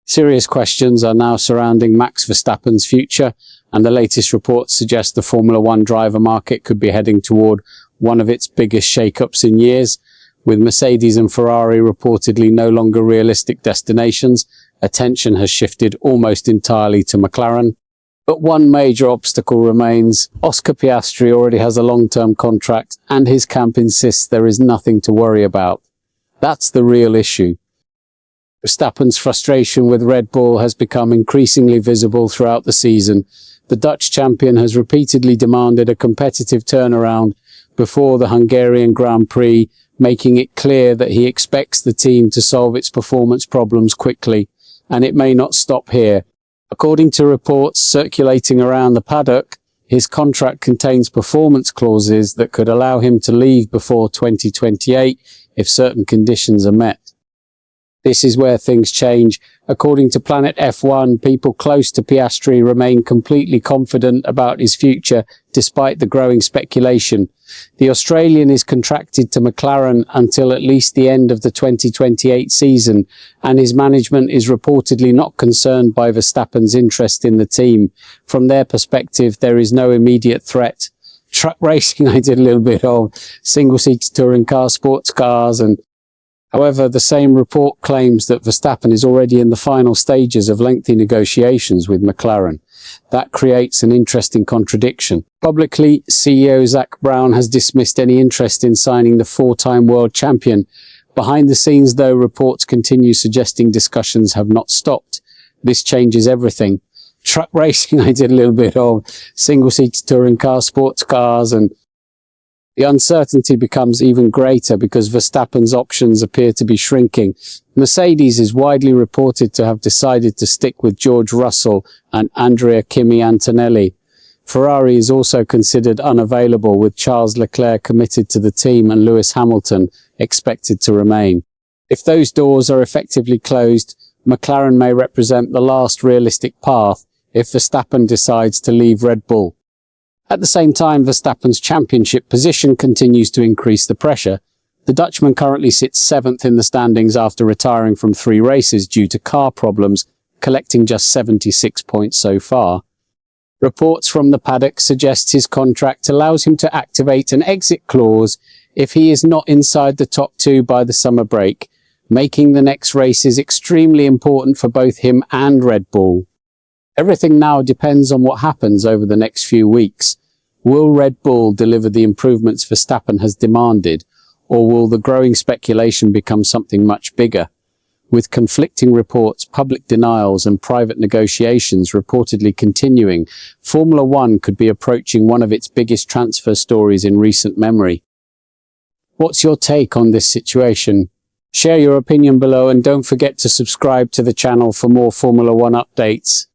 Serious questions are now surrounding Max Verstappen's future, and the latest reports suggest the Formula One driver market could be heading toward one of its biggest shake-ups in years. With Mercedes and Ferrari reportedly no longer realistic destinations, attention has shifted almost entirely to McLaren. But one major obstacle remains. Oscar Piastri already has a long-term contract, and his camp insists there is nothing to worry about. That's the real issue. Verstappen's frustration with Red Bull has become increasingly visible throughout the season. The Dutch champion has repeatedly demanded a competitive turnaround before the Hungarian Grand Prix, making it clear that he expects the team to solve its performance problems quickly, and it may not stop here. According to reports circulating around the paddock, his contract contains performance clauses that could allow him to leave before 2028 if certain conditions are met. This is where things change. According to Planet F1, people close to Piastri remain completely confident about his future despite the growing speculation. The Australian is contracted to McLaren until at least the end of the 2028 season, and his management is reportedly not concerned by Verstappen's interest in the team. From their perspective, there is no immediate threat. Truck racing I did a little bit of, single-seater touring cars, sports cars, and however, the same report claims that Verstappen is already in the final stages of lengthy negotiations with McLaren. That creates an interesting contradiction. Publicly, CEO Zak Brown has dismissed any interest in signing the four-time world champion. Behind the scenes, though, reports continue suggesting discussions have not stopped. This changes everything. Truck racing I did a little bit of, single-seater touring cars, sports cars, and the uncertainty becomes even greater because Verstappen's options appear to be shrinking. Mercedes is widely reported to have decided to stick with George Russell and Andrea Kimi Antonelli. Ferrari is also considered unavailable, with Charles Leclerc committed to the team and Lewis Hamilton expected to remain. If those doors are effectively closed, McLaren may represent the last realistic path if Verstappen decides to leave Red Bull. At the same time, Verstappen's championship position continues to increase the pressure. The Dutchman currently sits 7th in the standings after retiring from 3 races due to car problems, collecting just 76 points so far. Reports from the paddock suggest his contract allows him to activate an exit clause if he is not inside the top 2 by the summer break, making the next races extremely important for both him and Red Bull. Everything now depends on what happens over the next few weeks. Will Red Bull deliver the improvements Verstappen has demanded, or will the growing speculation become something much bigger? With conflicting reports, public denials, and private negotiations reportedly continuing, Formula One could be approaching one of its biggest transfer stories in recent memory. What's your take on this situation? Share your opinion below, and don't forget to subscribe to the channel for more Formula One updates.